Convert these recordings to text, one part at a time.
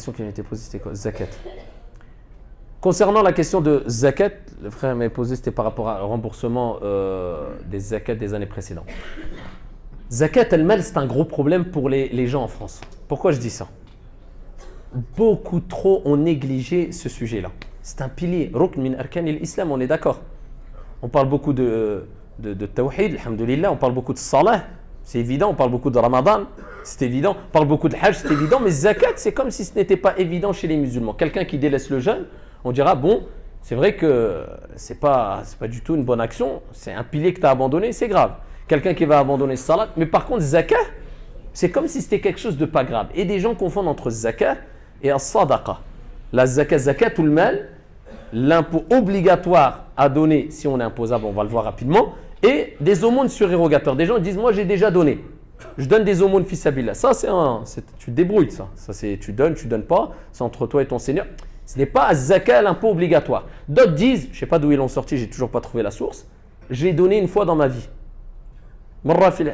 question qui m'a été posée, c'était quoi? Zakat. Concernant la question de zakat, le frère m'a posé, c'était par rapport au remboursement des zakats des années précédentes. Zakat al-mal, c'est un gros problème pour les gens en France. Pourquoi je dis ça? Beaucoup trop ont négligé ce sujet-là. C'est un pilier, rukn min arkan al-islam, on est d'accord. On parle beaucoup de tawhid, alhamdoulilah, on parle beaucoup de salah, c'est évident, on parle beaucoup de ramadan, c'est évident, on parle beaucoup de hajj, c'est évident, mais zakat, c'est comme si ce n'était pas évident chez les musulmans. Quelqu'un qui délaisse le jeûne, on dira, bon, c'est vrai que c'est pas du tout une bonne action, c'est un pilier que tu as abandonné, c'est grave. Quelqu'un qui va abandonner salat, mais par contre, zakat, c'est comme si c'était quelque chose de pas grave. Et des gens confondent entre zakat et as-sadaqa. La zakat ou le mal, l'impôt obligatoire à donner si on est imposable, on va le voir rapidement, et des aumônes surérogatoires. Des gens disent, moi j'ai déjà donné, je donne des aumônes fils sabilillah. Ça, tu te débrouilles, ça c'est tu donnes pas, c'est entre toi et ton Seigneur. Ce n'est pas zakat, l'impôt obligatoire. D'autres disent, je ne sais pas d'où ils l'ont sorti, j'ai toujours pas trouvé la source, j'ai donné une fois dans ma vie. Marra fil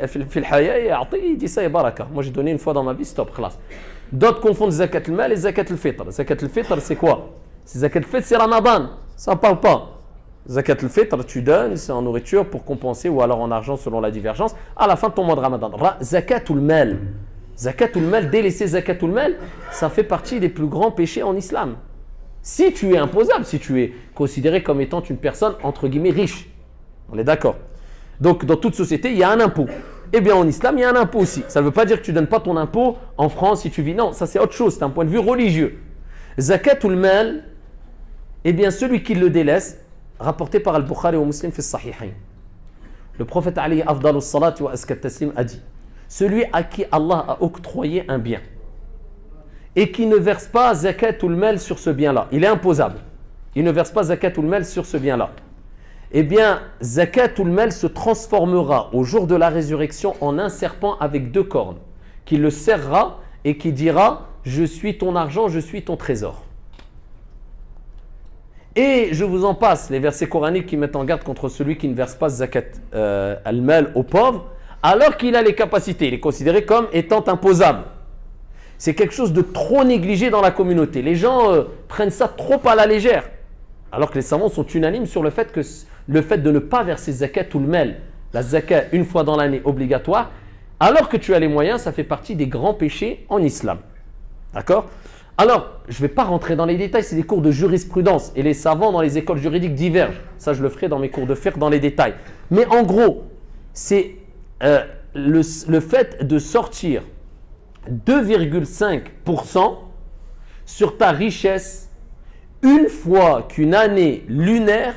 haya, il dit ça et baraka. Moi j'ai donné une fois dans ma vie, stop, khlas. D'autres confondent zakat al-mal et zakat al-fitr. Zakat al-fitr, c'est quoi? C'est zakat al-fitr, c'est Ramadan. Ça ne parle pas. Zakat al-fitr, tu donnes, c'est en nourriture pour compenser ou alors en argent selon la divergence à la fin de ton mois de Ramadan. Zakat al-mal. Zakat al-mal, délaisser zakat al-mal, ça fait partie des plus grands péchés en islam. Si tu es imposable, si tu es considéré comme étant une personne entre guillemets riche. On est d'accord. Donc dans toute société, il y a un impôt. Eh bien en islam, il y a un impôt aussi. Ça ne veut pas dire que tu ne donnes pas ton impôt en France si tu vis. Non, ça c'est autre chose, c'est un point de vue religieux. Zakat ou le mal, eh bien celui qui le délaisse, rapporté par Al-Bukhari ou Muslim fi Sahihain. Le prophète alayhi afdalu salat wa askat taslim a dit, celui à qui Allah a octroyé un bien et qui ne verse pas zakat ou le mal sur ce bien-là, il est imposable. Il ne verse pas zakat ou le mal sur ce bien-là. Eh bien, zakat ou le mal se transformera au jour de la résurrection en un serpent avec 2 cornes, qui le serrera et qui dira « Je suis ton argent, je suis ton trésor ». Et je vous en passe, les versets coraniques qui mettent en garde contre celui qui ne verse pas zakat al-mal aux pauvres, alors qu'il a les capacités, il est considéré comme étant imposable. C'est quelque chose de trop négligé dans la communauté. Les gens prennent ça trop à la légère. Alors que les savants sont unanimes sur le fait de ne pas verser zakat ou le mal, la zakat une fois dans l'année obligatoire, alors que tu as les moyens, ça fait partie des grands péchés en islam. D'accord? Alors, je ne vais pas rentrer dans les détails, c'est des cours de jurisprudence et les savants dans les écoles juridiques divergent. Ça, je le ferai dans mes cours de fiqh dans les détails. Mais en gros, c'est le fait de sortir 2,5% sur ta richesse une fois qu'une année lunaire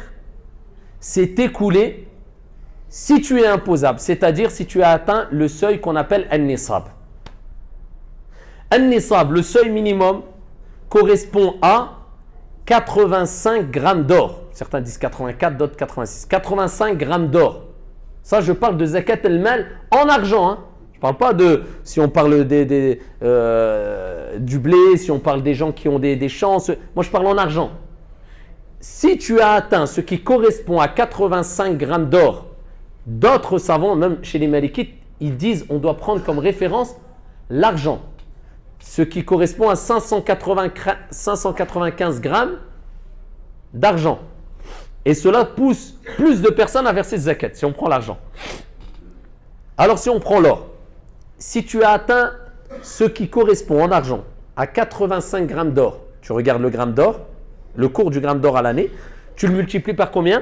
s'est écoulée, si tu es imposable, c'est-à-dire si tu as atteint le seuil qu'on appelle An-Nisab. An-Nisab, le seuil minimum, correspond à 85 grammes d'or. Certains disent 84, d'autres 86. 85 grammes d'or. Ça, je parle de zakat al-mal en argent. Hein. Je ne parle pas de, si on parle du blé, si on parle des gens qui ont des champs. Moi, je parle en argent. Si tu as atteint ce qui correspond à 85 grammes d'or, d'autres savants, même chez les Malikites, ils disent on doit prendre comme référence l'argent. Ce qui correspond à 595 grammes d'argent. Et cela pousse plus de personnes à verser zakat, si on prend l'argent. Alors, si on prend l'or, si tu as atteint ce qui correspond en argent à 85 grammes d'or, tu regardes le gramme d'or, le cours du gramme d'or à l'année, tu le multiplies par combien?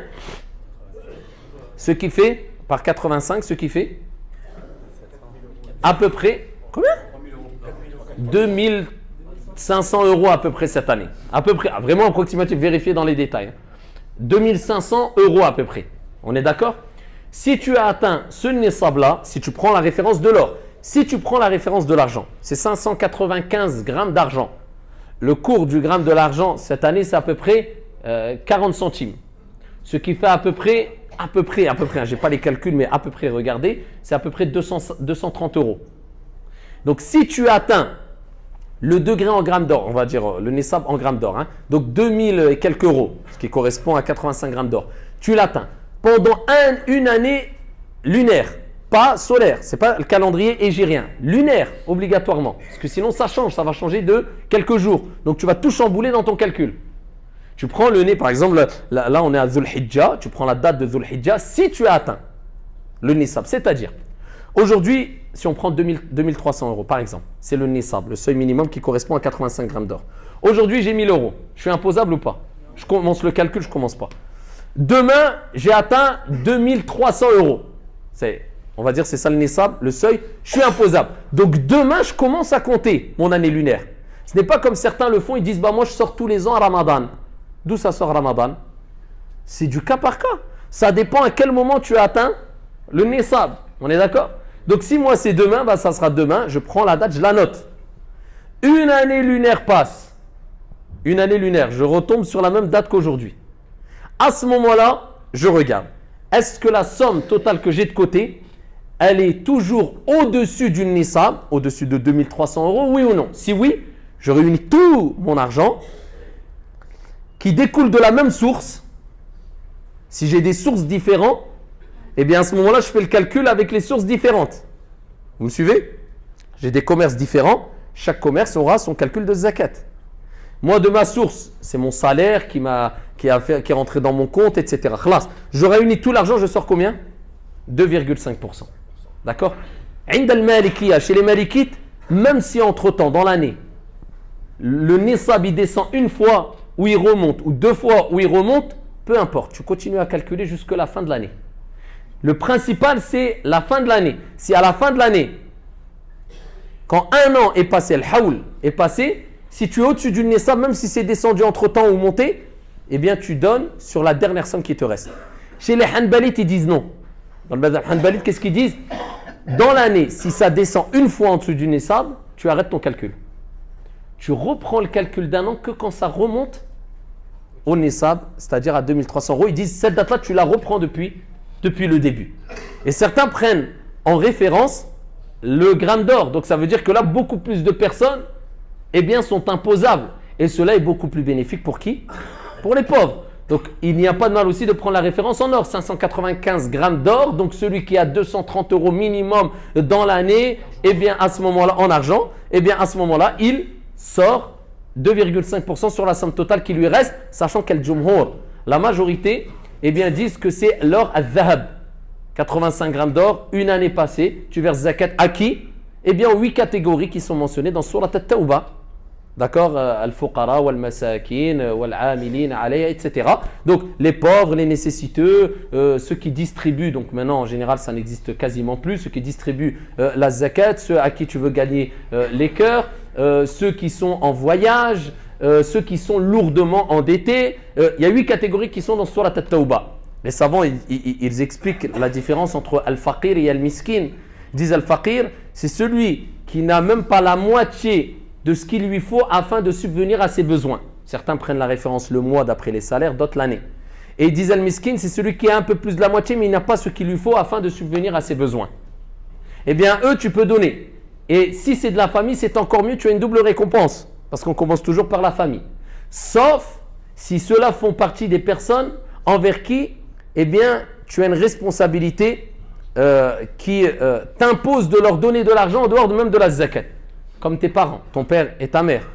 Ce qui fait, par 85, ce qui fait à peu près, combien? 2500 € à peu près cette année. À peu près, vraiment approximatif, vérifié dans les détails. 2500 € à peu près. On est d'accord? Si tu as atteint ce nisab-là, si tu prends la référence de l'or, si tu prends la référence de l'argent, c'est 595 grammes d'argent. Le cours du gramme de l'argent cette année, c'est à peu près 40 centimes. Ce qui fait à peu près, hein, je n'ai pas les calculs, mais à peu près, regardez, c'est à peu près 230 €. Donc, si tu atteins le degré en grammes d'or, on va dire le nisab en grammes d'or, hein, donc 2000 et quelques euros, ce qui correspond à 85 grammes d'or, tu l'atteins pendant une année lunaire, Pas solaire, ce n'est pas le calendrier hégirien. Lunaire, obligatoirement. Parce que sinon, ça change, ça va changer de quelques jours. Donc, tu vas tout chambouler dans ton calcul. Tu prends le nez, par exemple, là on est à Dhul Hijjah, tu prends la date de Dhul Hijjah, si tu as atteint le Nisab, c'est-à-dire, aujourd'hui, si on prend 2300 euros, par exemple, c'est le Nisab, le seuil minimum qui correspond à 85 grammes d'or. Aujourd'hui, j'ai 1000 euros. Je suis imposable ou pas? Je commence le calcul, je ne commence pas. Demain, j'ai atteint 2300 euros. On va dire c'est ça le Nisab, le seuil, je suis imposable. Donc demain, je commence à compter mon année lunaire. Ce n'est pas comme certains le font, ils disent, moi je sors tous les ans à Ramadan. D'où ça sort Ramadan? C'est du cas par cas. Ça dépend à quel moment tu as atteint le Nisab. On est d'accord? Donc si moi c'est demain, ça sera demain, je prends la date, je la note. Une année lunaire passe. Une année lunaire, je retombe sur la même date qu'aujourd'hui. À ce moment-là, je regarde. Est-ce que la somme totale que j'ai de côté, elle est toujours au-dessus du Nisab, au-dessus de 2300 euros, oui ou non? Si oui, je réunis tout mon argent qui découle de la même source. Si j'ai des sources différentes, eh bien à ce moment-là, je fais le calcul avec les sources différentes. Vous me suivez? J'ai des commerces différents. Chaque commerce aura son calcul de zakat. Moi, de ma source, c'est mon salaire qui est rentré dans mon compte, etc. Khlas. Je réunis tout l'argent, je sors combien? 2,5%. D'accord? Inda al-Malikiya, chez les Malikites, même si entre-temps, dans l'année, le Nisab il descend une fois ou il remonte, ou deux fois où il remonte, peu importe, tu continues à calculer jusqu'à la fin de l'année. Le principal, c'est la fin de l'année. Si à la fin de l'année, quand un an est passé, le haoul est passé, si tu es au-dessus du Nisab, même si c'est descendu entre-temps ou monté, eh bien tu donnes sur la dernière somme qui te reste. Chez les Hanbalites, ils disent non. Dans le madhab Hanbalite, qu'est-ce qu'ils disent? Dans l'année, si ça descend une fois en dessous du Nisab, tu arrêtes ton calcul. Tu reprends le calcul d'un an que quand ça remonte au Nisab, c'est-à-dire à 2300 euros. Ils disent cette date-là, tu la reprends depuis le début. Et certains prennent en référence le gramme d'or. Donc ça veut dire que là, beaucoup plus de personnes sont imposables. Et cela est beaucoup plus bénéfique pour qui? Pour les pauvres. Donc il n'y a pas de mal aussi de prendre la référence en or. 595 grammes d'or. Donc celui qui a 230 euros minimum dans l'année, à ce moment-là, en argent, à ce moment-là, il sort 2,5% sur la somme totale qui lui reste, sachant qu'elle jumhur, la majorité, disent que c'est l'or al-dhahab. 85 grammes d'or, une année passée, tu verses zakat à qui? 8 catégories qui sont mentionnées dans Surat al-Tawbah. D'accord? Al-fuqara, wal-masakin, wal-amilin, alayha, etc. Donc, les pauvres, les nécessiteux, ceux qui distribuent, donc maintenant en général ça n'existe quasiment plus, ceux qui distribuent la zakat, ceux à qui tu veux gagner les cœurs, ceux qui sont en voyage, ceux qui sont lourdement endettés. Il y a 8 catégories qui sont dans Surat al-Tawbah. Les savants, ils expliquent la différence entre al-faqir et al-miskin. Ils disent al-faqir, c'est celui qui n'a même pas la moitié de ce qu'il lui faut afin de subvenir à ses besoins. Certains prennent la référence le mois d'après les salaires, d'autres l'année. Et ils disent al-miskin, c'est celui qui a un peu plus de la moitié, mais il n'a pas ce qu'il lui faut afin de subvenir à ses besoins. Eux, tu peux donner. Et si c'est de la famille, c'est encore mieux, tu as une double récompense. Parce qu'on commence toujours par la famille. Sauf si ceux-là font partie des personnes envers qui, tu as une responsabilité qui t'impose de leur donner de l'argent en dehors même de la zakat. Comme tes parents, ton père et ta mère.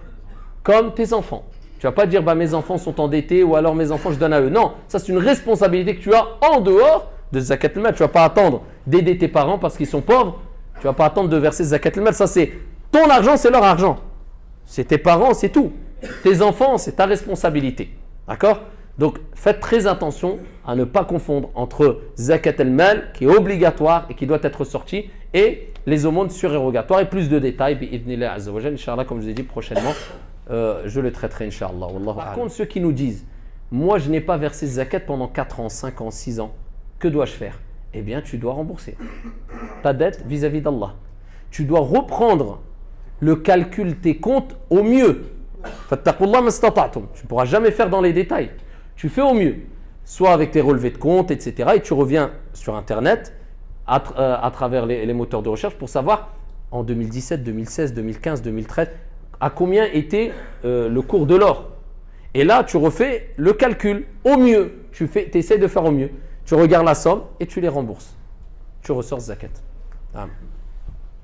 Comme tes enfants. Tu ne vas pas dire mes enfants sont endettés ou alors mes enfants je donne à eux. Non, ça c'est une responsabilité que tu as en dehors de zakat al-mal. Tu ne vas pas attendre d'aider tes parents parce qu'ils sont pauvres. Tu ne vas pas attendre de verser zakat al-mal. Ça c'est ton argent, c'est leur argent. C'est tes parents, c'est tout. Tes enfants, c'est ta responsabilité. D'accord? Donc faites très attention à ne pas confondre entre zakat al-mal qui est obligatoire et qui doit être sorti et les aumônes surérogatoires et plus de détails bi'idhnillah azza wa jalla, Inch'Allah, comme je vous ai dit prochainement, je le traiterai Inch'Allah. Par contre, ceux qui nous disent moi je n'ai pas versé zakat pendant 4 ans, 5 ans, 6 ans, que dois-je faire? Tu dois rembourser ta dette vis-à-vis d'Allah. Tu dois reprendre le calcul tes comptes au mieux. Fattaqullah mastata'tum. Tu ne pourras jamais faire dans les détails. Tu fais au mieux, soit avec tes relevés de compte, etc. Et tu reviens sur Internet à travers les moteurs de recherche pour savoir en 2017, 2016, 2015, 2013 à combien était le cours de l'or. Et là, tu refais le calcul au mieux. Tu essaies de faire au mieux. Tu regardes la somme et tu les rembourses. Tu ressors zakat. Ah.